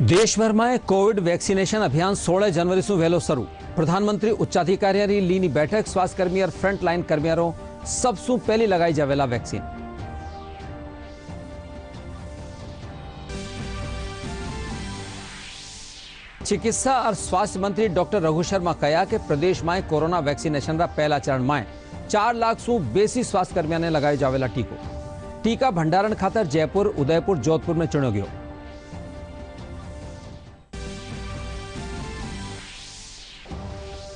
देशभर में Covid vaccination अभियान 16 जनवरी से वेलो शुरू। प्रधानमंत्री उच्चाधिकारियों लीनी बैठक। स्वास्थ्यकर्मी और फ्रंटलाइन कर्मियों सबसू पहली लगाई जावेला वैक्सीन। चिकित्सा और स्वास्थ्य मंत्री डॉक्टर रघु शर्मा कहा कि प्रदेश में कोरोना वैक्सीनेशन का पहला चरण में 4 लाख सु बेसी स्वास्थ्यकर्मियों ने लगाई जावेला टीको। टीका भंडारण खातर जयपुर, उदयपुर, जोधपुर में चुनो गयो।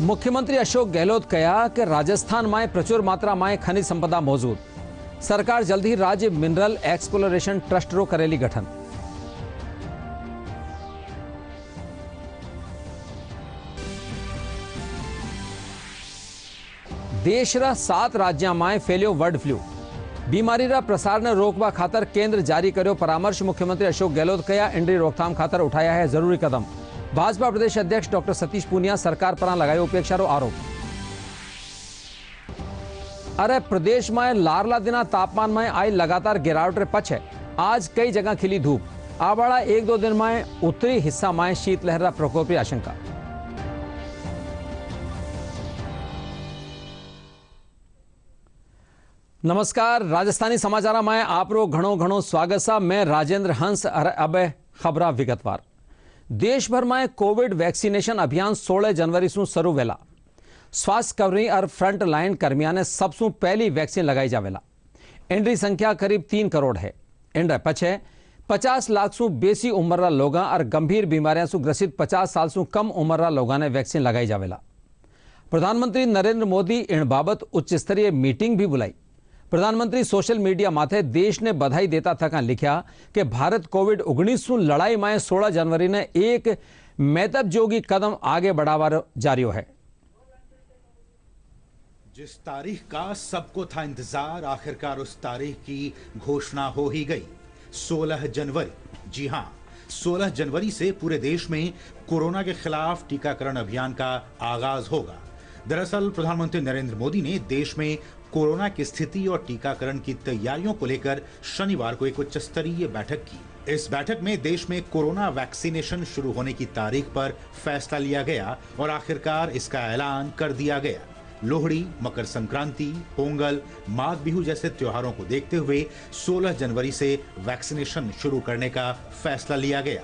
मुख्यमंत्री अशोक गहलोत कहा कि राजस्थान में प्रचुर मात्रा में खनिज संपदा मौजूद। सरकार जल्द ही राज्य मिनरल एक्सप्लोरेशन ट्रस्ट रो करेली गठन। देश रा 7 राज्यों में फैलियो बर्ड फ्लू। बीमारी रा प्रसार ने रोकवा खातर केंद्र जारी करो परामर्श। मुख्यमंत्री अशोक गहलोत कहा इंडी रोकथाम खातर उठाया है जरूरी कदम। भाजपा प्रदेश अध्यक्ष डॉक्टर सतीश पूनिया सरकार पर लगायो उपेक्षा रो आरोप। अरे प्रदेश में लारला दिना तापमान में आई लगातार गिरावट रे पछ है। आज कई जगह खिली धूप। आवाड़ा 1-2 दिन में उत्तरी हिस्सा में शीतलहर प्रकोप की आशंका। नमस्कार, राजस्थानी समाचार में आपरो घणो स्वागत सा। मैं राजेंद्र हंस। अब खबरा विगतवार। देश भर में कोविड वैक्सीनेशन अभियान 16 जनवरी से शुरू वेला। स्वास्थ्यकर्मी और फ्रंट लाइन कर्मियों ने सबसू पहली वैक्सीन लगाई जावेला। इनकी संख्या करीब 3 करोड़ है। इन पछे 50 लाख सु बेसी उम्र लोग और गंभीर बीमारियों से ग्रसित 50 साल से कम उम्र लोगों ने वैक्सीन लगाई जावेला। प्रधानमंत्री नरेंद्र मोदी इन बाबत उच्च स्तरीय मीटिंग भी बुलाई। प्रधानमंत्री सोशल मीडिया माथे देश ने बधाई देता थका लिखा कि भारत कोविड-19 लड़ाई में 16 जनवरी ने एक महत्वजोगी कदम आगे बढ़ावा जारी है। जिस तारीख का सबको था इंतजार, आखिरकार उस तारीख की घोषणा हो ही गई। 16 जनवरी। जी हां, 16 जनवरी से पूरे देश में कोरोना के खिलाफ टीकाकरण अभियान का आगाज होगा। दरअसल प्रधानमंत्री नरेंद्र मोदी ने देश में कोरोना की स्थिति और टीकाकरण की तैयारियों को लेकर शनिवार को एक उच्च स्तरीय बैठक की। इस बैठक में देश में कोरोना वैक्सीनेशन शुरू होने की तारीख पर फैसला लिया गया और आखिरकार इसका ऐलान कर दिया गया। लोहड़ी, मकर संक्रांति, पोंगल, माघ बिहू जैसे त्योहारों को देखते हुए 16 जनवरी से वैक्सीनेशन शुरू करने का फैसला लिया गया।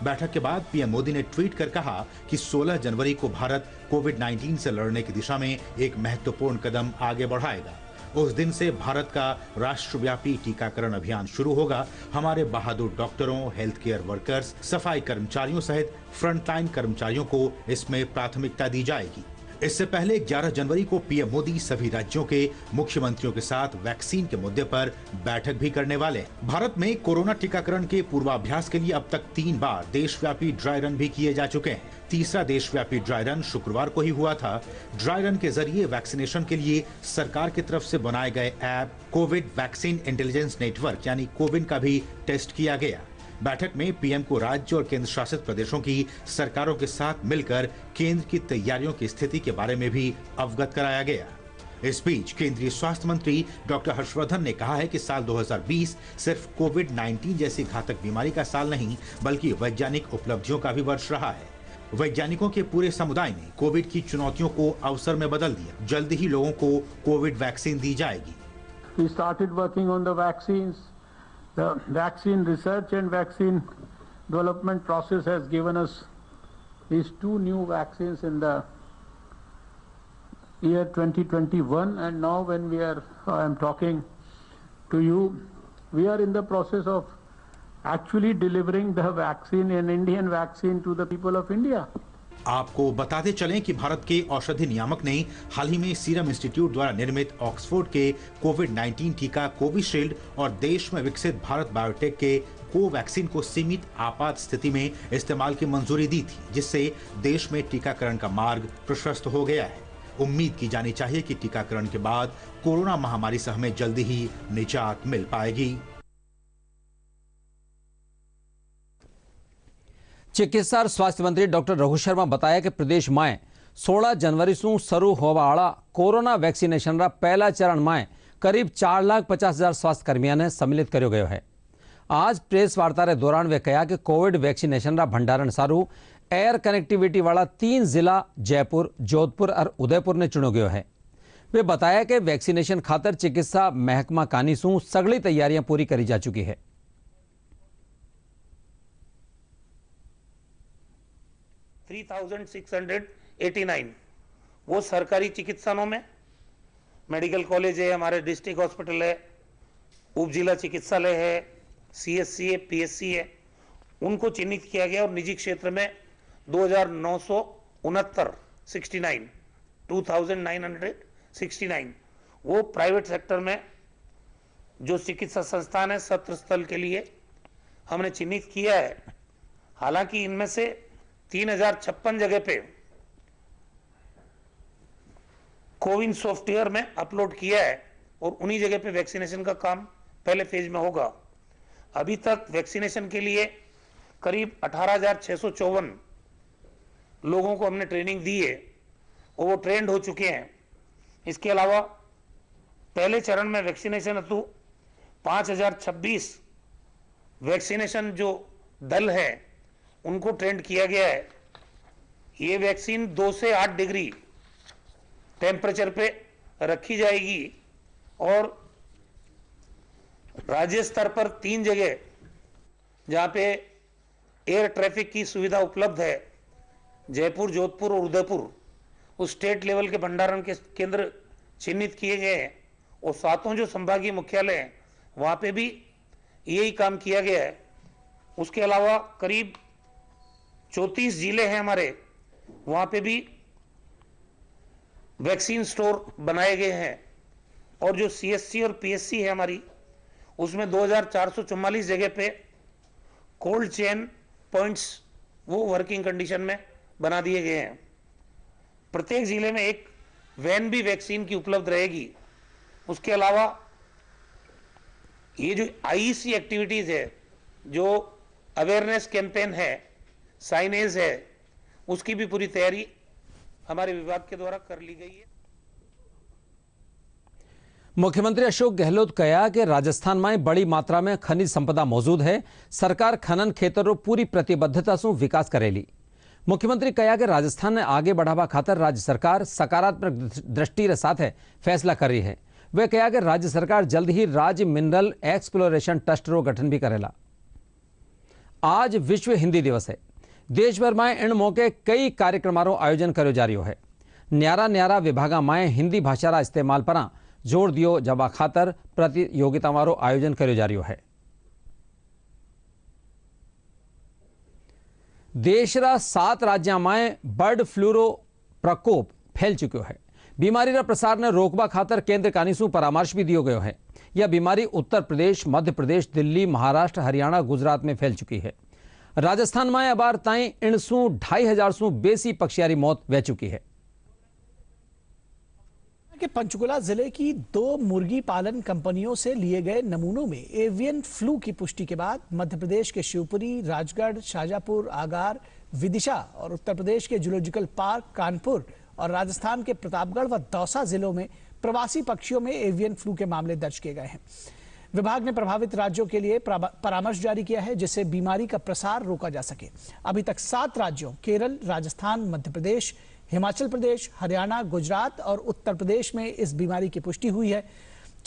बैठक के बाद पीएम मोदी ने ट्वीट कर कहा कि 16 जनवरी को भारत कोविड-19 से लड़ने की दिशा में एक महत्वपूर्ण कदम आगे बढ़ाएगा। उस दिन से भारत का राष्ट्रव्यापी टीकाकरण अभियान शुरू होगा। हमारे बहादुर डॉक्टरों, हेल्थ केयर वर्कर्स, सफाई कर्मचारियों सहित फ्रंटलाइन कर्मचारियों को इसमें प्राथमिकता दी जाएगी। इससे पहले 11 जनवरी को पीएम मोदी सभी राज्यों के मुख्यमंत्रियों के साथ वैक्सीन के मुद्दे पर बैठक भी करने वाले हैं। भारत में कोरोना टीकाकरण के पूर्वाभ्यास के लिए अब तक 3 बार देशव्यापी ड्राई रन भी किए जा चुके हैं। तीसरा देशव्यापी ड्राई रन शुक्रवार को ही हुआ था। ड्राई रन के जरिए वैक्सीनेशन के लिए सरकार की तरफ से बनाए गए app Covid vaccine intelligence network यानी कोविन का भी टेस्ट किया गया। बैठक में पीएम को राज्य और केंद्र शासित प्रदेशों की सरकारों के साथ मिलकर केंद्र की तैयारियों की स्थिति के बारे में भी अवगत कराया गया। इस बीच केंद्रीय स्वास्थ्य मंत्री डॉक्टर हर्षवर्धन ने कहा है कि साल 2020 सिर्फ कोविड-19 जैसी घातक बीमारी का साल नहीं बल्कि वैज्ञानिक उपलब्धियों का भी वर्ष रहा है। वैज्ञानिकों के पूरे समुदाय ने कोविड की चुनौतियों को अवसर में बदल दिया। जल्द ही लोगों को कोविड वैक्सीन दी जाएगी। We started working on the vaccines. The vaccine research and vaccine development process has given us these 2 new vaccines in the year 2021, and now when I am talking to you, we are in the process of actually delivering the vaccine, an Indian vaccine, to the people of India. आपको बताते चलें कि भारत के औषधि नियामक ने हाल ही में serum institute द्वारा निर्मित ऑक्सफोर्ड के कोविड-19 टीका कोविशील्ड और देश में विकसित भारत बायोटेक के कोवैक्सीन को सीमित आपात स्थिति में इस्तेमाल की मंजूरी दी थी, जिससे देश में टीकाकरण का मार्ग प्रशस्त हो गया है। उम्मीद की जानी चाहिए कि टीकाकरण के बाद कोरोना महामारी से हमें जल्दी ही निजात मिल पाएगी। चिकित्सा और स्वास्थ्य मंत्री डॉक्टर रघु शर्मा बताया कि प्रदेश में 16 जनवरी से शुरू होने वाला कोरोना वैक्सीनेशन का पहला चरण में करीब 4,50,000 स्वास्थ्य कर्मियों ने सम्मिलित करो गयो है। आज प्रेस वार्ता रे दौरान वे कहा कि कोविड वैक्सीनेशन रा भंडारण सारू एयर कनेक्टिविटी वाला 3 जिला जयपुर, जोधपुर और उदयपुर ने चुनो गयो है। वे बताया कि वैक्सीनेशन खातर चिकित्सा महकमा कानीसू सगली तैयारियां पूरी करी जा चुकी है। 3689 वो सरकारी चिकित्सालयों में, मेडिकल कॉलेज है, हमारे डिस्ट्रिक्ट हॉस्पिटल है, उप जिला चिकित्सालय है, CSC है, PSC है, उनको चिन्हित किया गया। और निजी क्षेत्र में 2969 वो प्राइवेट सेक्टर में जो चिकित्सा संस्थान है सत्र स्थल के लिए हमने चिन्हित किया है। हालांकि इनमें से 3056 जगह पे कोविन सॉफ्टवेयर में अपलोड किया है और उन्हीं जगह पे वैक्सीनेशन का काम पहले फेज में होगा। अभी तक वैक्सीनेशन के लिए करीब 18,654 लोगों को हमने ट्रेनिंग दी है और वो ट्रेंड हो चुके हैं। इसके अलावा पहले चरण में वैक्सीनेशन हेतु 5,026 वैक्सीनेशन जो दल है उनको ट्रेंड किया गया है। ये वैक्सीन 2 से 8 डिग्री टेम्परेचर पे रखी जाएगी और राज्य स्तर पर 3 जगह जहां पे एयर ट्रैफिक की सुविधा उपलब्ध है, जयपुर, जोधपुर और उदयपुर, उस स्टेट लेवल के भंडारण के केंद्र चिन्हित किए गए हैं। और 7 जो संभागीय मुख्यालय हैं वहां पे भी यही काम किया गया है। उसके अलावा करीब 34 जिले हैं हमारे, वहां पे भी वैक्सीन स्टोर बनाए गए हैं। और जो CSC और PSC है हमारी, उसमें 2444 जगह पे कोल्ड चेन पॉइंट्स वो वर्किंग कंडीशन में बना दिए गए हैं। प्रत्येक जिले में एक वैन भी वैक्सीन की उपलब्ध रहेगी। उसके अलावा ये जो IEC एक्टिविटीज है, जो अवेयरनेस कैंपेन है, साइनेज है, उसकी भी पूरी तैयारी हमारे विभाग के द्वारा कर ली गई है। मुख्यमंत्री अशोक गहलोत कहा कि राजस्थान में बड़ी मात्रा में खनिज संपदा मौजूद है। सरकार खनन क्षेत्रों पूरी प्रतिबद्धता से विकास करेली। मुख्यमंत्री कहा कि राजस्थान ने आगे बढ़ावा खातर राज्य सरकार सकारात्मक दृष्टि के साथ फैसला कर रही है। वे कहा कि राज्य सरकार जल्द ही राज्य मिनरल एक्सप्लोरेशन ट्रस्ट रो गठन भी करेला। आज विश्व हिंदी दिवस है। देश भर में इन मौके कई कार्यक्रमों आयोजन करो जा रही है। न्यारा न्यारा विभागा में हिंदी भाषा रा इस्तेमाल पर जोर दियो जवा खातर प्रतियोगिताओं आयोजन करो जा रही है। देश रा 7 राज्यों में बर्ड फ्लू रो प्रकोप फैल चुको है। बीमारी रा प्रसार ने रोकवा खातर केंद्र कानीसू परामर्श भी दियो गयो है। यह बीमारी उत्तर प्रदेश, मध्य प्रदेश, दिल्ली, महाराष्ट्र, हरियाणा, गुजरात में फैल चुकी है। राजस्थान में अबार ताई 2,500 सु बेसी पक्षियारी मौत वह चुकी है। कि पंचकुला जिले की 2 मुर्गी पालन कंपनियों से लिए गए नमूनों में एवियन फ्लू की पुष्टि के बाद मध्य प्रदेश के शिवपुरी, राजगढ़, शाजापुर, आगार, विदिशा और उत्तर प्रदेश के जूलॉजिकल पार्क, कानपुर और राजस्थान के प्रतापगढ़ व दौसा जिलों में प्रवासी पक्षियों में एवियन फ्लू के मामले दर्ज किए गए हैं। विभाग ने प्रभावित राज्यों के लिए परामर्श जारी किया है जिससे बीमारी का प्रसार रोका जा सके। अभी तक 7 राज्यों केरल, राजस्थान, मध्य प्रदेश, हिमाचल प्रदेश, हरियाणा, गुजरात और उत्तर प्रदेश में इस बीमारी की पुष्टि हुई है।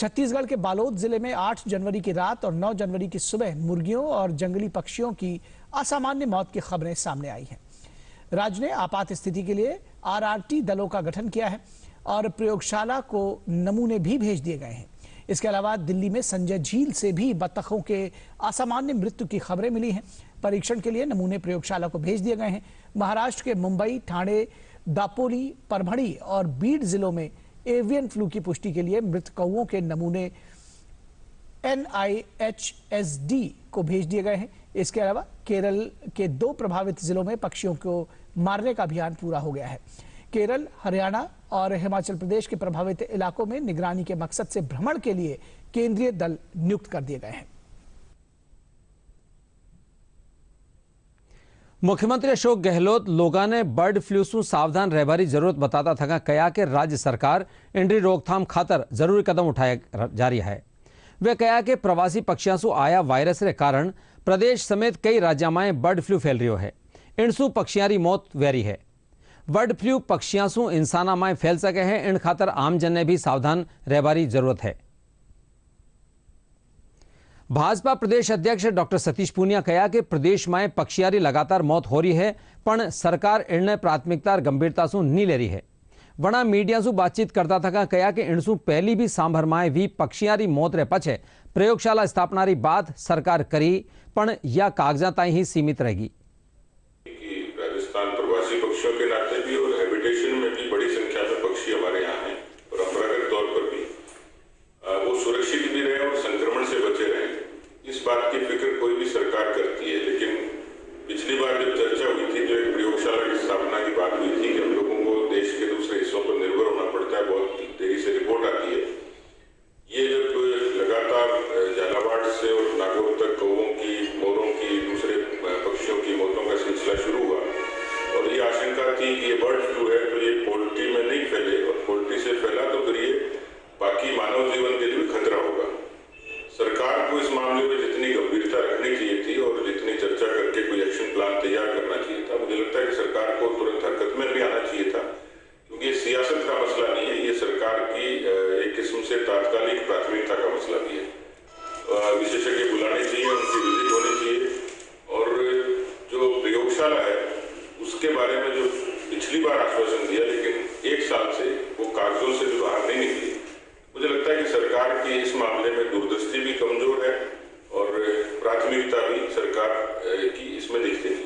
छत्तीसगढ़ के बालोद जिले में 8 जनवरी की रात और 9 जनवरी की सुबह मुर्गियों और जंगली पक्षियों की असामान्य मौत की खबरें सामने आई हैं। राज्य ने आपात स्थिति के लिए RRT दलों का गठन किया है और प्रयोगशाला को नमूने भी भेज दिए गए हैं। इसके अलावा दिल्ली में संजय झील से भी बत्तखों के असामान्य मृत्यु की खबरें मिली हैं। परीक्षण के लिए नमूने प्रयोगशाला को भेज दिए गए हैं। महाराष्ट्र के मुंबई, ठाणे, दापोली, परभणी और बीड जिलों में एवियन फ्लू की पुष्टि के लिए मृत कौओं के नमूने NIHSD को भेज दिए गए हैं। इसके अलावा केरल के 2 प्रभावित जिलों में पक्षियों को मारने का अभियान पूरा हो गया है। केरल, हरियाणा और हिमाचल प्रदेश के प्रभावित इलाकों में निगरानी के मकसद से भ्रमण के लिए केंद्रीय दल नियुक्त कर दिए गए हैं। मुख्यमंत्री अशोक गहलोत लोगों ने बर्ड फ्लू से सावधान रहबारी जरूरत बताता था कहा कि राज्य सरकार इंडी रोकथाम खातर जरूरी कदम उठाया जा रही है। वे कहा कि प्रवासी पक्षियां सु आया वायरस के कारण प्रदेश समेत कई राज्यों में बर्ड फ्लू फैल रही है। इनसु पक्षियां की मौत वेरी है। बर्ड फ्लू पक्षियां सु इंसाना में फैल सके है, इन खातर आमजन ने भी सावधान रहने जरूरत है। भाजपा प्रदेश अध्यक्ष डॉक्टर सतीश पूनिया कहा कि प्रदेश में पक्षियां की लगातार मौत हो रही है, पण सरकार इन्हें प्राथमिकता और गंभीरता से नहीं ले रही है। वणा मीडिया से बातचीत करता था कहा कि इनसु पहली भी सांभर में भी पक्षियां की मौत रे पछे प्रयोगशाला स्थापना की बात सरकार करी, पण यह कागजात ही सीमित रहेगी। राजस्थान प्रवासी पक्षियों के नाते भी और हैबिटेशन में भी बड़ी संख्या में पक्षी हमारे यहाँ हैं। परंपरागत तौर पर भी वो सुरक्षित भी रहे और संक्रमण से बचे रहे, इस बात की फिक्र कोई भी सरकार करती है। लेकिन पिछली बार जब चर्चा हुई थी, जो एक प्रयोगशाला की स्थापना की बात हुई थी कि हम लोगों को देश के दूसरे हिस्सों पर निर्भर होना पड़ता है, बहुत देरी से रिपोर्ट आती है। ये जब लगातार झालावाड़ से और नागौर तक कौवों की, मोरों की, दूसरे पक्षियों की मौतों का सिलसिला शुरू हुआ और ये आशंका थी कि ये बर्ड फ्लू है तो ये पोल्ट्री में नहीं फैले, और पोल्ट्री से फैला तो फिर ये बाकी मानव जीवन के लिए भी खतरा होगा। सरकार को इस मामले में जितनी गंभीरता रखनी चाहिए थी और जितनी चर्चा करके कोई एक्शन प्लान तैयार करना चाहिए था, मुझे लगता है कि सरकार को तुरंत हरकत में भी आना चाहिए था, क्योंकि ये सियासत का मसला नहीं है, ये सरकार की एक किस्म से तात्कालिक प्राथमिकता का मसला भी है। विशेषज्ञ बुलाने चाहिए, उनकी विजिट होनी चाहिए, और जो प्रयोगशाला है उसके बारे में जो पिछली बार आश्वासन दिया लेकिन एक साल से वो कागजों से भी बाहर नहीं निकली, मुझे लगता है कि सरकार की इस मामले में दूरदृष्टि भी कमजोर है और प्राथमिकता भी सरकार की इसमें दिखती नहीं।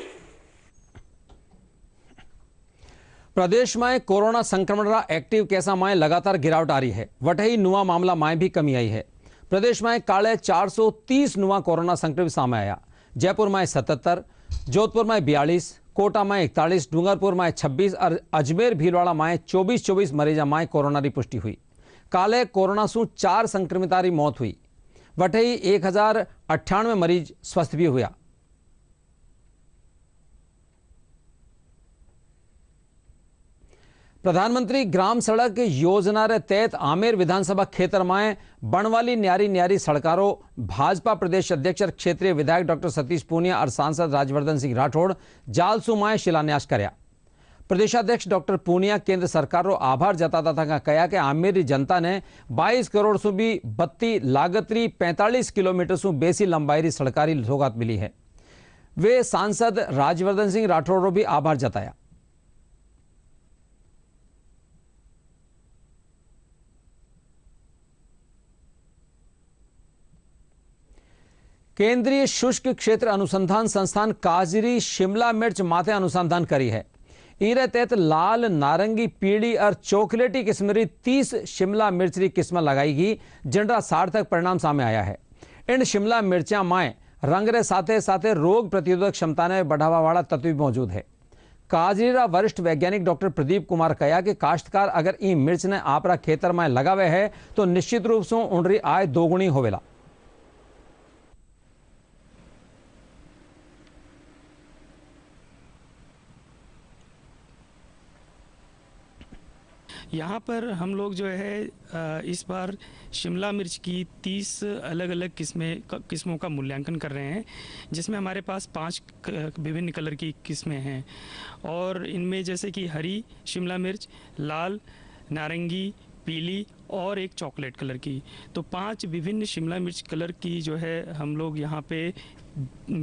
प्रदेश में कोरोना संक्रमण का एक्टिव केसा में लगातार गिरावट आ रही है। वटही नुआ मामला में भी कमी आई है। प्रदेश में काले 430 नुआ कोरोना संक्रमित सामने आया। जयपुर में 77, जोधपुर में 42, कोटा में 41, डूंगरपुर में 26 और अजमेर भीलवाड़ा में 24 मरीजा में कोरोना की पुष्टि हुई। काले कोरोना सु 4 संक्रमिता की मौत हुई। वटही 1098 मरीज स्वस्थ भी हुआ। प्रधानमंत्री ग्राम सड़क योजना रे तहत आमेर विधानसभा क्षेत्र में बनवाली न्यारी सड़कारो भाजपा प्रदेश अध्यक्ष और क्षेत्रीय विधायक डॉक्टर सतीश पूनिया और सांसद राजवर्धन सिंह राठौड़ जालसू में शिलान्यास कर्या। प्रदेशाध्यक्ष डॉक्टर पूनिया केंद्र सरकार रो आभार जताता था कहा कि आमेर की जनता ने 22 करोड़ सु भी बत्ती लागतरी 45 किलोमीटर सु बेसी लंबाई री सड़कारी सौगात मिली है। वे सांसद राजवर्धन सिंह राठौड़ रो भी आभार जताया। केंद्रीय शुष्क क्षेत्र अनुसंधान संस्थान काजरी शिमला मिर्च माथे अनुसंधान करी है। इनके तहत लाल, नारंगी, पीली और चॉकलेटी किस्म की 30 शिमला मिर्च की किस्म लगाएगी, जिनका सार्थक परिणाम सामने आया है। इन शिमला मिर्चा में रंग रे साथे साथे रोग प्रतिरोधक क्षमता ने बढ़ावा वाला तत्व भी मौजूद है। काजरी रा वरिष्ठ वैज्ञानिक डॉक्टर प्रदीप कुमार कहा कि काश्तकार अगर इन मिर्च ने आपरा खेतर में लगावे है तो निश्चित रूप से उनरी आय दोगुणी होवेला। यहाँ पर हम लोग जो है इस बार शिमला मिर्च की 30 अलग अलग किस्मों का मूल्यांकन कर रहे हैं, जिसमें हमारे पास 5 विभिन्न कलर की किस्में हैं। और इनमें जैसे कि हरी शिमला मिर्च, लाल, नारंगी, पीली और एक चॉकलेट कलर की, तो 5 विभिन्न शिमला मिर्च कलर की जो है हम लोग यहाँ पे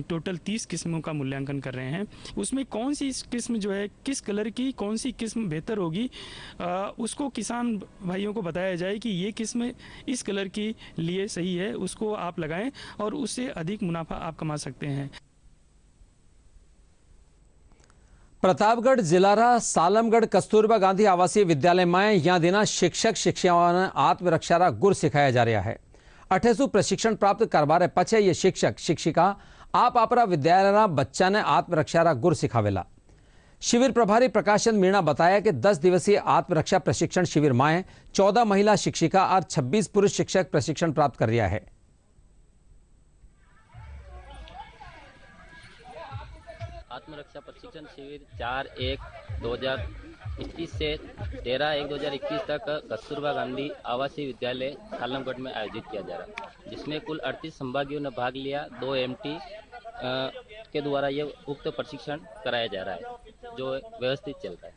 टोटल 30 किस्मों का मूल्यांकन कर रहे हैं। उसमें कौन सी किस्म जो है, किस कलर की कौन सी किस्म बेहतर होगी, उसको किसान भाइयों को बताया जाए कि ये किस्म इस कलर के लिए सही है, उसको आप लगाएं और उससे अधिक मुनाफा आप कमा सकते हैं। प्रतापगढ़ जिला सालमगढ़ कस्तूरबा गांधी आवासीय विद्यालय में यहाँ दिना शिक्षक शिक्षिकाओं ने आत्मरक्षा रा गुर सिखाया जा रहा है। 28 प्रशिक्षण प्राप्त करवारे पछे ये शिक्षक शिक्षिका आप आपरा विद्यालय बच्चा ने आत्मरक्षा रा गुर सिखावेला। शिविर प्रभारी प्रकाशन मीणा बताया कि 10 दिवसीय आत्मरक्षा प्रशिक्षण शिविर में 14 महिला शिक्षिका और 26 पुरुष शिक्षक प्रशिक्षण प्राप्त कर रहा है। आत्मरक्षा प्रशिक्षण शिविर 4/1/2021 से 13/1/2021 तक कस्तूरबा गांधी आवासीय विद्यालय सालमगढ़ में आयोजित किया जा रहा है, जिसमें कुल 38 संभागियों ने भाग लिया। 2 MT के द्वारा ये उक्त प्रशिक्षण कराया जा रहा है, जो व्यवस्थित चल रहा है।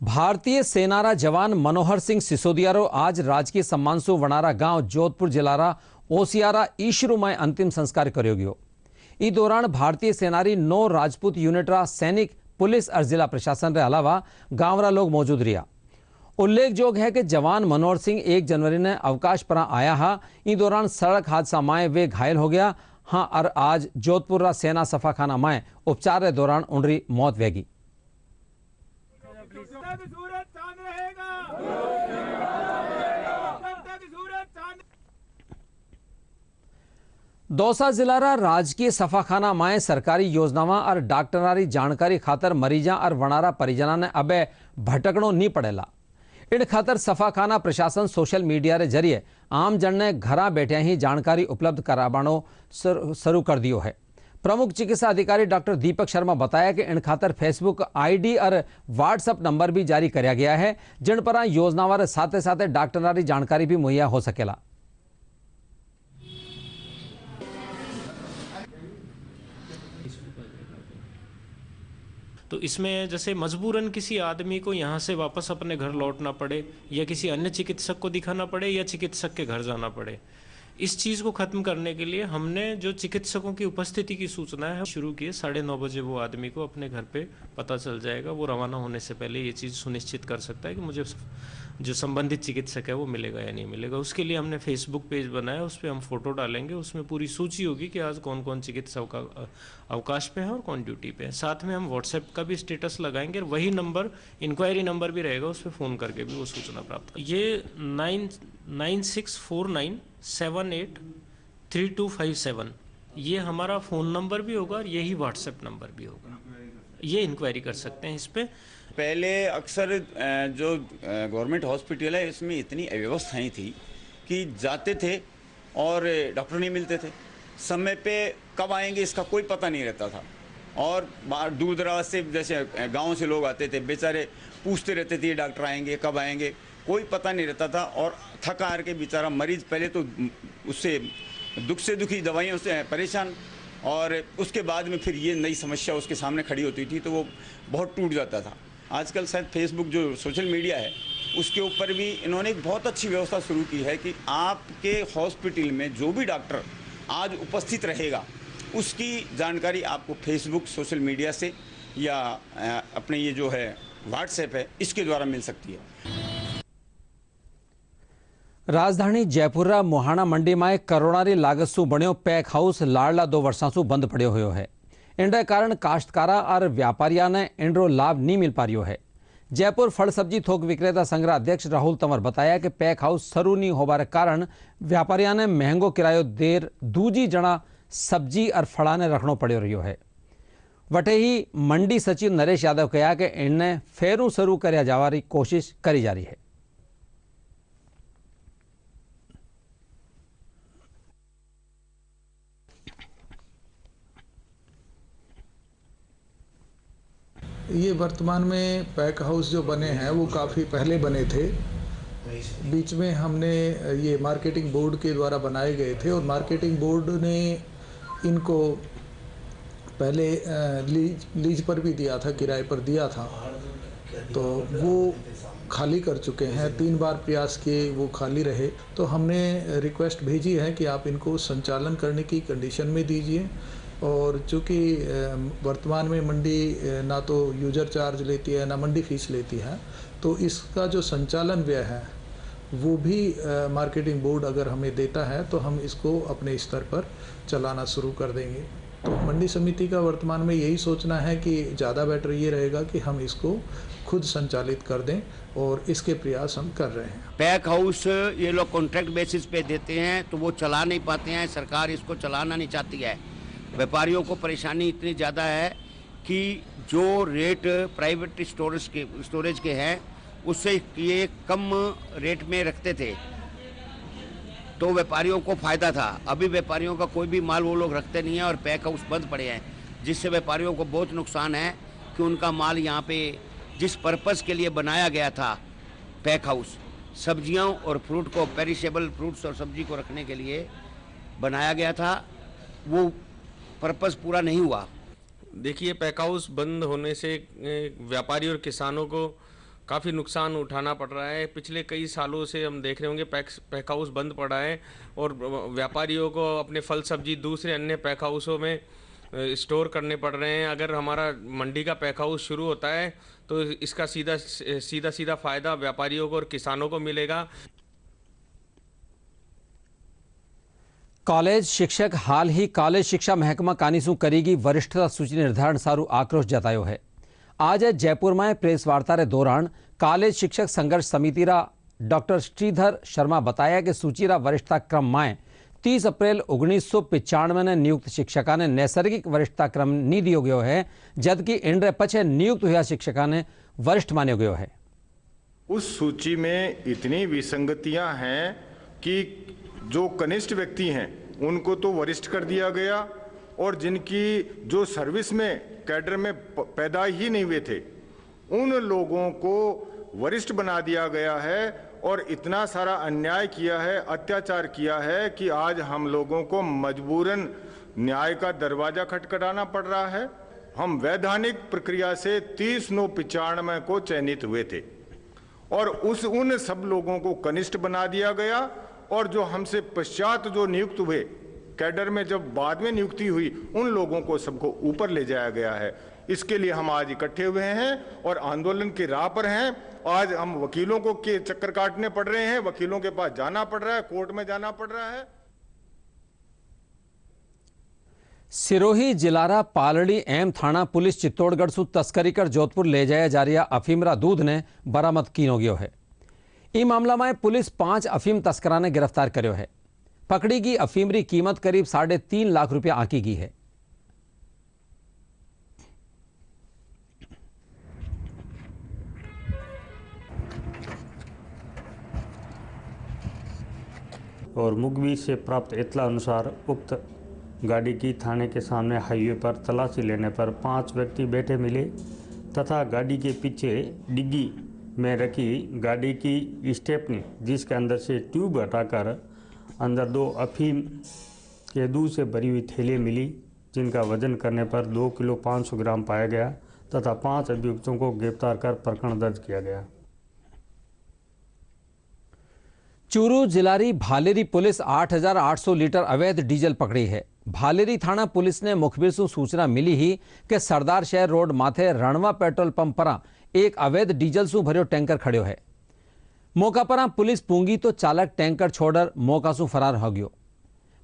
भारतीय सेनारा जवान मनोहर सिंह सिसोदियारो आज राजकीय सम्मान सु वनारा गांव जोधपुर जिलारा ओसियारा ईशरू में अंतिम संस्कार करो गयो। इस दौरान भारतीय सेनारी 9 राजपूत यूनिटरा सैनिक, पुलिस और जिला प्रशासन के अलावा गांवरा लोग मौजूद रहा। उल्लेखजोग है कि जवान मनोहर सिंह 1 जनवरी ने अवकाश पर आया हा। इस दौरान सड़क हादसा में वे घायल हो गया हाँ और आज जोधपुर सेना सफाखाना में उपचार के दौरान उनरी मौत वेगी। दौसा जिलारा राजकीय सफाखाना में सरकारी योजनावां और डॉक्टरारी जानकारी खातर मरीजा और वनारा परिजना ने अबे भटकणो नहीं पड़ेला। इन खातर सफाखाना प्रशासन सोशल मीडिया के जरिए आम जन ने घर बैठे ही जानकारी उपलब्ध करावानो शुरू कर दियो है। प्रमुख चिकित्सा अधिकारी डॉक्टर दीपक शर्मा बताया कि इन खातर फेसबुक ID और व्हाट्सएप नंबर भी जारी किया गया है, जिन पर योजनावार साथ साथ डॉक्टरारी जानकारी भी मुहैया हो सकेला। तो इसमें जैसे मजबूरन किसी आदमी को यहाँ से वापस अपने घर लौटना पड़े या किसी अन्य चिकित्सक को दिखाना पड़े या चिकित्सक के घर जाना पड़े, इस चीज़ को ख़त्म करने के लिए हमने जो चिकित्सकों की उपस्थिति की सूचना है शुरू की। 9:30 बजे वो आदमी को अपने घर पे पता चल जाएगा। वो रवाना होने से पहले ये चीज़ सुनिश्चित कर सकता है कि मुझे जो संबंधित चिकित्सक है वो मिलेगा या नहीं मिलेगा। उसके लिए हमने फेसबुक पेज बनाया, उस पर हम फोटो डालेंगे, उसमें पूरी सूची होगी कि आज कौन कौन चिकित्सक का अवकाश पे है और कौन ड्यूटी पे है। साथ में हम व्हाट्सएप का भी स्टेटस लगाएंगे और वही नंबर इंक्वायरी नंबर भी रहेगा, उस पर फ़ोन करके भी वो सूचना प्राप्त। ये 9649783257 ये हमारा फ़ोन नंबर भी होगा और यही व्हाट्सएप नंबर भी होगा। ये इंक्वायरी कर सकते हैं इस पर। पहले अक्सर जो गवर्नमेंट हॉस्पिटल है इसमें इतनी अव्यवस्थाएं थी कि जाते थे और डॉक्टर नहीं मिलते थे, समय पे कब आएंगे इसका कोई पता नहीं रहता था। और दूर दराज से जैसे गांव से लोग आते थे, बेचारे पूछते रहते थे डॉक्टर आएंगे कब आएंगे, कोई पता नहीं रहता था। और थका हार के बेचारा मरीज पहले तो उससे दुख से दुखी, दवाइयों से परेशान, और उसके बाद में फिर ये नई समस्या उसके सामने खड़ी होती थी तो वो बहुत टूट जाता था। आजकल शायद फेसबुक जो सोशल मीडिया है उसके ऊपर भी इन्होंने एक बहुत अच्छी व्यवस्था शुरू की है कि आपके हॉस्पिटल में जो भी डॉक्टर आज उपस्थित रहेगा उसकी जानकारी आपको फेसबुक सोशल मीडिया से या अपने ये जो है व्हाट्सएप है इसके द्वारा मिल सकती है। राजधानी जयपुर मोहाणा मंडी में करोड़ारी लागत सु बण्यो पैक हाउस लाड़ला 2 वर्षा सु बंद पड़ो हुयो है। इनके कारण काश्तकारा और व्यापारिया ने इनरो लाभ नहीं मिल पा रहा है। जयपुर फल सब्जी थोक विक्रेता संघ अध्यक्ष राहुल तंवर बताया कि पैक हाउस शुरू नहीं होबार कारण व्यापारिया ने महंगो किरायो देर दूजी जना सब्जी और फड़ा ने रखना पड़ो रहो है। वटे ही मंडी सचिव नरेश यादव कहा कि इन्हें फेरू शुरू कर जावारी कोशिश करी जा रही है। ये वर्तमान में पैक हाउस जो बने हैं वो काफ़ी पहले बने थे। बीच में हमने ये मार्केटिंग बोर्ड के द्वारा बनाए गए थे और मार्केटिंग बोर्ड ने इनको पहले लीज पर भी दिया था, किराए पर दिया था, तो वो खाली कर चुके हैं। 3 बार प्रयास किए, वो खाली रहे। तो हमने रिक्वेस्ट भेजी है कि आप इनको संचालन करने की कंडीशन में दीजिए। और चूँकि वर्तमान में मंडी ना तो यूजर चार्ज लेती है ना मंडी फीस लेती है, तो इसका जो संचालन व्यय है वो भी मार्केटिंग बोर्ड अगर हमें देता है तो हम इसको अपने स्तर पर चलाना शुरू कर देंगे। तो मंडी समिति का वर्तमान में यही सोचना है कि ज़्यादा बेटर ये रहेगा कि हम इसको खुद संचालित कर दें और इसके प्रयास हम कर रहे हैं। पैक हाउस ये लोग कॉन्ट्रैक्ट बेसिस पे देते हैं तो वो चला नहीं पाते हैं, सरकार इसको चलाना नहीं चाहती है। व्यापारियों को परेशानी इतनी ज़्यादा है कि जो रेट प्राइवेट स्टोरेज के हैं उससे ये कम रेट में रखते थे। तो व्यापारियों को फायदा था। अभी व्यापारियों का कोई भी माल वो लोग रखते नहीं है और पैक हाउस बंद पड़े हैं, जिससे व्यापारियों को बहुत नुकसान है कि उनका माल यहाँ पे जिस पर्पज़ के लिए बनाया गया था पैक हाउस, सब्जियों और फ्रूट को, पेरिशेबल फ्रूट्स और सब्जी को रखने के लिए बनाया गया था, वो पर्पज़ पूरा नहीं हुआ। देखिए, पैक हाउस बंद होने से व्यापारी और किसानों को काफ़ी नुकसान उठाना पड़ रहा है। पिछले कई सालों से हम देख रहे होंगे पैक हाउस बंद पड़ा है और व्यापारियों को अपने फल सब्जी दूसरे अन्य पैक हाउसों में स्टोर करने पड़ रहे हैं। अगर हमारा मंडी का पैक हाउस शुरू होता है तो इसका सीधा फ़ायदा व्यापारियों को और किसानों को मिलेगा। कॉलेज शिक्षक हाल ही कॉलेज शिक्षा महकमा कानीसू करेगी वरिष्ठता सूची निर्धारण सारू आक्रोश जतायो है। आज जयपुर में प्रेस वार्ता रे दौरान कॉलेज शिक्षक संघर्ष समिति रा डॉक्टर श्रीधर शर्मा बताया कि सूची रा वरिष्ठता क्रम में 30 अप्रैल 1995 ने नियुक्त शिक्षका ने नैसर्गिक वरिष्ठता क्रम नहीं दियो गयो है, जबकि इन पछे नियुक्त हुआ शिक्षका ने वरिष्ठ मान्यो गयो है। उस सूची में इतनी विसंगतियां हैं कि जो कनिष्ठ व्यक्ति हैं उनको तो वरिष्ठ कर दिया गया और जिनकी जो सर्विस में कैडर में पैदा ही नहीं हुए थे उन लोगों को वरिष्ठ बना दिया गया है और इतना सारा अन्याय किया है, अत्याचार किया है कि आज हम लोगों को मजबूरन न्याय का दरवाजा खटखटाना पड़ रहा है। हम वैधानिक प्रक्रिया से 30/9/95 को चयनित हुए थे और उन सब लोगों को कनिष्ठ बना दिया गया और जो हमसे पश्चात जो नियुक्त हुए कैडर में, जब बाद में नियुक्ति हुई, उन लोगों को सबको ऊपर ले जाया गया है। इसके लिए हम आज इकट्ठे हुए हैं और आंदोलन की राह पर हैं। आज हम वकीलों को के चक्कर काटने पड़ रहे हैं, वकीलों के पास जाना पड़ रहा है, कोर्ट में जाना पड़ रहा है। सिरोही जिलारा पालड़ी एम थाना पुलिस चित्तौड़गढ़ सु तस्करी कर जोधपुर ले जाया जा रहा अफीमरा दूध ने बरामद कियो गयो है। इस मामला में पुलिस 5 अफीम तस्करा ने गिरफ्तार कर्यो है। पकड़ी गई अफीमरी कीमत करीब 3.5 लाख रुपया आंकी गई है। और मुखबिर से प्राप्त इत्तला अनुसार उक्त गाड़ी की थाने के सामने हाईवे पर तलाशी लेने पर 5 व्यक्ति बैठे मिले तथा गाड़ी के पीछे डिग्गी में रखी गाड़ी की स्टेपनी, जिसके अंदर से ट्यूब हटाकर अंदर 2 अफीम के दूध से भरी हुई थैली मिली, जिनका वजन करने पर 2 किलो 500 ग्राम पाया गया तथा 5 अभियुक्तों को गिरफ्तार कर प्रकरण दर्ज किया गया। चूरू जिलारी भालेरी पुलिस 8,800 लीटर अवैध डीजल पकड़ी है। भालेरी थाना पुलिस ने मुखबिर से सूचना मिली ही कि सरदार शहर रोड माथे रणवा पेट्रोल पंप पर एक अवैध डीजल सु भरियो टैंकर खड़ो है। मौका पर पुलिस पूंगी तो चालक टैंकर छोड़कर मौका सु फरार हो गयो।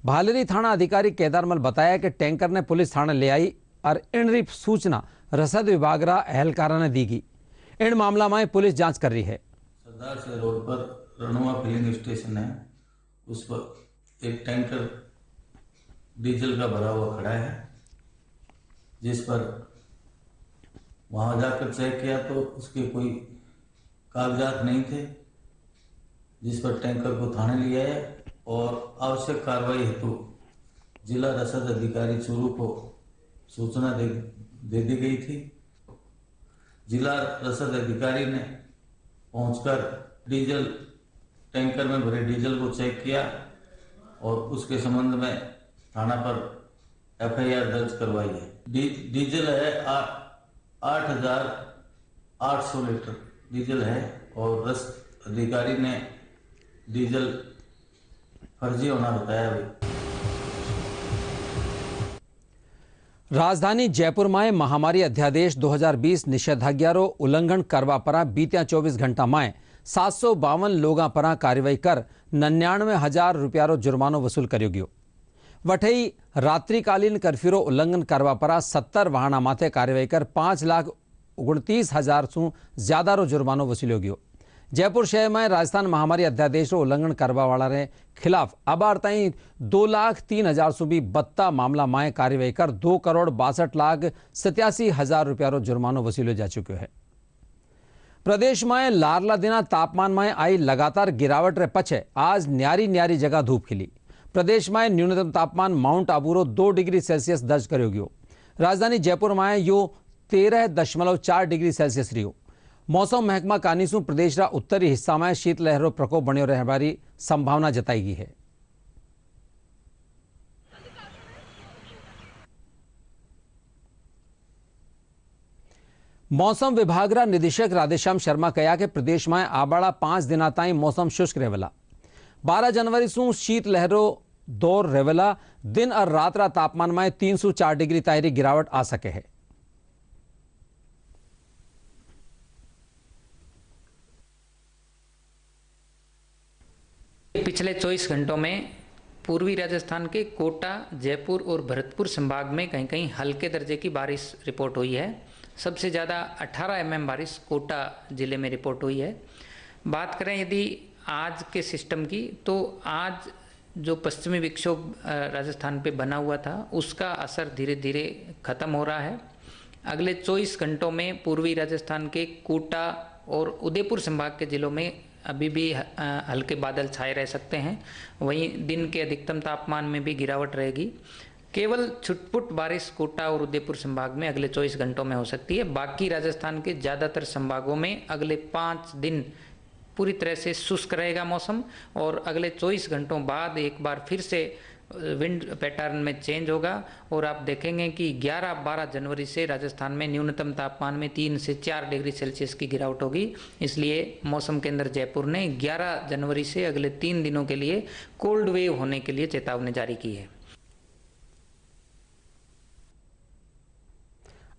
भालेरी थाना अधिकारी केदारमल बताया कि टैंकर ने पुलिस थाना ले आई और इन सूचना रसद विभाग रा एहलकारा ने दी गई। इन मामला में पुलिस जांच कर रही है। सरदार शहर रोड पर रणवा फिलिंग स्टेशन है, उस पर एक टैंकर डीजल का भरा हुआ खड़ा है, जिस पर वहां जाकर चेक किया तो उसके कोई कागजात नहीं थे, जिस पर टैंकर को थाने लिया है और आवश्यक कार्रवाई हेतु जिला रसद अधिकारी चूरू को सूचना दे दी गई थी। जिला रसद अधिकारी ने पहुंचकर डीजल टैंकर में भरे डीजल को चेक किया और उसके संबंध में थाना पर FIR दर्ज करवाई है। डीजल है 8,800 लीटर डीजल है और रसद अधिकारी ने डीजल फर्जी होना बताया। राजधानी जयपुर में महामारी अध्यादेश 2020 निषेधाज्ञारो उल्लंघन करवा परा बीत्या 24 घंटा में 752 लोगों पर कार्रवाई कर 99,000 रुपया जुर्मानो वसूल करो गयो। वठई रात्रिकालीन कर्फ्यू उल्लंघन करवा पर 70 वाहना माथे कार्रवाई कर 5,29,000 सु ज्यादा जुर्मानो वसूल्यो गयो। जयपुर शहर में राजस्थान महामारी अध्यादेश उल्लंघन करवा वाला रे खिलाफ अबार ताई 2,03,000 सु भी 72 मामला में कार्रवाई कर 2,62,87,000 रुपया जुर्मानो वसूल्यो जा चुक्यो है। प्रदेश में लारला दिना तापमान में आई लगातार गिरावट रे पछे आज न्यारी न्यारी जगह धूप खिली। प्रदेश में न्यूनतम तापमान माउंट आबूरो 2 डिग्री सेल्सियस दर्ज करो गयो। राजधानी जयपुर में यो 13.4 डिग्री सेल्सियस रियो। मौसम महकमा कानीसू प्रदेश रा उत्तरी हिस्सा में शीतलहरों प्रकोप बनो रहबारी संभावना जताई गई है। मौसम विभाग रा निदेशक राधेश्याम शर्मा कहा कि प्रदेश में आबाड़ा 5 दिन ताई मौसम शुष्क रहेला। 12 जनवरी सु शीतलहरों दौर रहेला। दिन और रात रा तापमान में 3 से 4 डिग्री ताई गिरावट आ सके है। पिछले 24 घंटों में पूर्वी राजस्थान के कोटा, जयपुर और भरतपुर संभाग में कहीं कहीं हल्के दर्जे की बारिश रिपोर्ट हुई है। सबसे ज़्यादा 18 mm बारिश कोटा ज़िले में रिपोर्ट हुई है। बात करें यदि आज के सिस्टम की, तो आज जो पश्चिमी विक्षोभ राजस्थान पे बना हुआ था उसका असर धीरे धीरे ख़त्म हो रहा है। अगले 24 घंटों में पूर्वी राजस्थान के कोटा और उदयपुर संभाग के ज़िलों में अभी भी हल्के बादल छाए रह सकते हैं। वहीं दिन के अधिकतम तापमान में भी गिरावट रहेगी। केवल छुटपुट बारिश कोटा और उदयपुर संभाग में अगले 24 घंटों में हो सकती है। बाकी राजस्थान के ज़्यादातर संभागों में अगले 5 दिन पूरी तरह से शुष्क रहेगा मौसम और अगले 24 घंटों बाद एक बार फिर से विंड पैटर्न में चेंज होगा और आप देखेंगे कि 11-12 जनवरी से राजस्थान में न्यूनतम तापमान में 3 से 4 डिग्री सेल्सियस की गिरावट होगी। इसलिए मौसम केंद्र जयपुर ने 11 जनवरी से अगले 3 दिनों के लिए कोल्ड वेव होने के लिए चेतावनी जारी की है।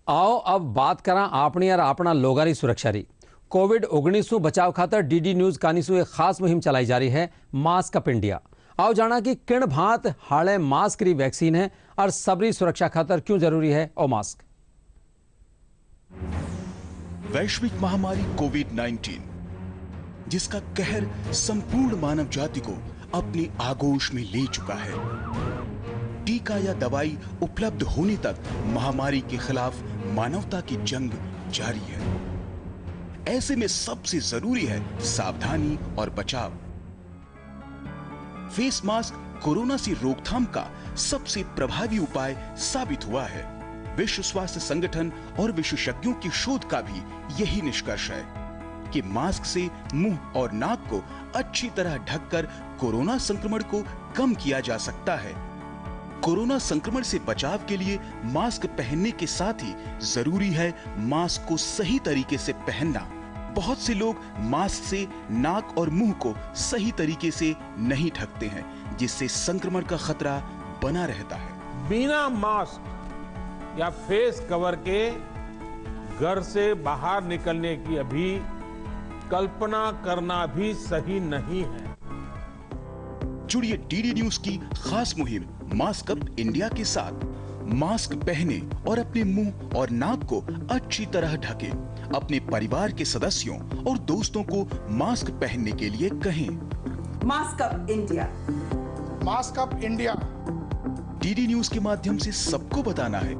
आओ अब बात करा अपनी और अपना लोगारी सुरक्षा री। कोविड-19 बचाव खातर डीडी न्यूज कानीसू एक खास मुहिम चलाई जा रही है, मास्क अप इंडिया। आओ जाना कि किण भांत हाले मास्क री वैक्सीन है और सबरी सुरक्षा खातर क्यों जरूरी है ओ मास्क। वैश्विक महामारी कोविड-19 जिसका कहर संपूर्ण मानव जाति को अपनी आगोश में ले चुका है। टीका या दवाई उपलब्ध होने तक महामारी के खिलाफ मानवता की जंग जारी है। ऐसे में सबसे जरूरी है सावधानी और बचाव। फेस मास्क कोरोना से रोकथाम का सबसे प्रभावी उपाय साबित हुआ है। विश्व स्वास्थ्य संगठन और विशेषज्ञों की शोध का भी यही निष्कर्ष है कि मास्क से मुंह और नाक को अच्छी तरह ढककर कोरोना संक्रमण को कम किया जा सकता है। कोरोना संक्रमण से बचाव के लिए मास्क पहनने के साथ ही जरूरी है मास्क को सही तरीके से पहनना। बहुत से लोग मास्क से नाक और मुंह को सही तरीके से नहीं ढकते हैं, जिससे संक्रमण का खतरा बना रहता है। बिना मास्क या फेस कवर के घर से बाहर निकलने की अभी कल्पना करना भी सही नहीं है। जुड़िए डीडी न्यूज की खास मुहिम मास्क अप इंडिया के साथ। मास्क पहने और अपने मुंह और नाक को अच्छी तरह ढकें। अपने परिवार के सदस्यों और दोस्तों को मास्क पहनने के लिए कहें। Mask up India, mask up India. DD news के माध्यम से सबको बताना है।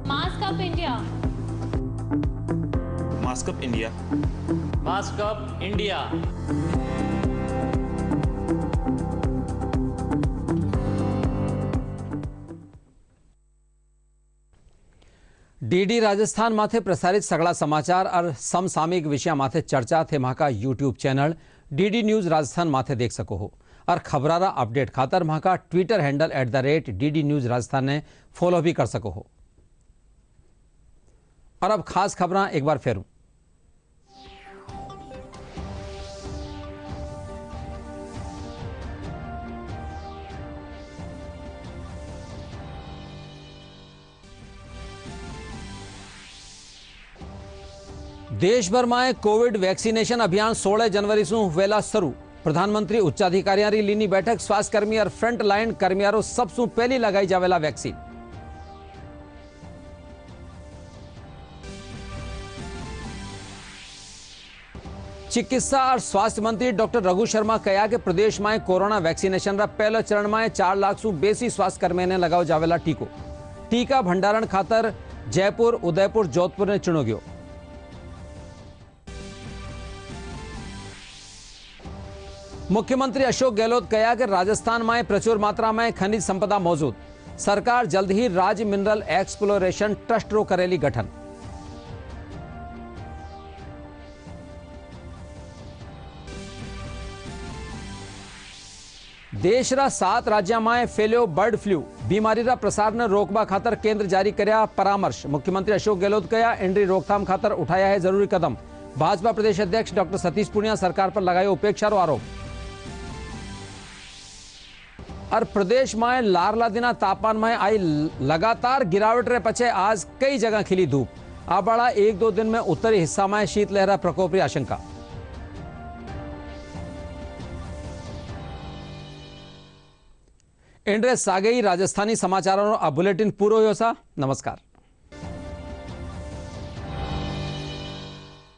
Mask up India, mask up India, mask up India. DD Rajasthan माथे प्रसारित सगळा समाचार और समसामयिक विषय माथे चर्चा थे महाका YouTube channel DD news Rajasthan माथे देख सको हो और खबरारा अपडेट खातर महाका Twitter handle @DD news Rajasthan ने फॉलो भी कर सको हो। और अब खास खबरां एक बार फेरूं। देश भर में कोविड वैक्सीनेशन अभियान 16 जनवरी से वेला शुरू। प्रधानमंत्री उच्चाधिकारियों री लीनी बैठक। स्वास्थ्य कर्मी और फ्रंट लाइन कर्मियों सबसू पहली लगाई जावेला वैक्सीन। चिकित्सा और स्वास्थ्य मंत्री डॉक्टर रघु शर्मा कहा कि प्रदेश में कोरोना वैक्सीनेशन रा पहला चरण में 4 लाख सु बेसी स्वास्थ्य कर्मी ने लगाओ जावेला टीको। टीका भंडारण खातर जयपुर, उदयपुर, जोधपुर ने चुनो गयो। मुख्यमंत्री अशोक गहलोत कहा कि राजस्थान में प्रचुर मात्रा में खनिज संपदा मौजूद, सरकार जल्द ही राज्य मिनरल एक्सप्लोरेशन ट्रस्ट रो करेली गठन। देश रा 7 राज्य में फैल्यो बर्ड फ्लू, बीमारी रा प्रसार ने रोकवा खातर केंद्र जारी करया परामर्श। मुख्यमंत्री अशोक गहलोत कहा इंडी रोकथाम खातर उठाया है जरूरी कदम। भाजपा प्रदेश अध्यक्ष डॉक्टर सतीश पूनिया सरकार पर लगाया उपेक्षा आरोप। और प्रदेश में लारला दिना तापमान में आई लगातार गिरावट रे पचे आज कई जगह खिली धूप। आ बड़ा 1-2 दिन में उत्तरी हिस्सा में शीतलहर प्रकोप की आशंका। इंड्रे सागे राजस्थानी समाचारों आ बुलेटिन पूरो हो सा। नमस्कार।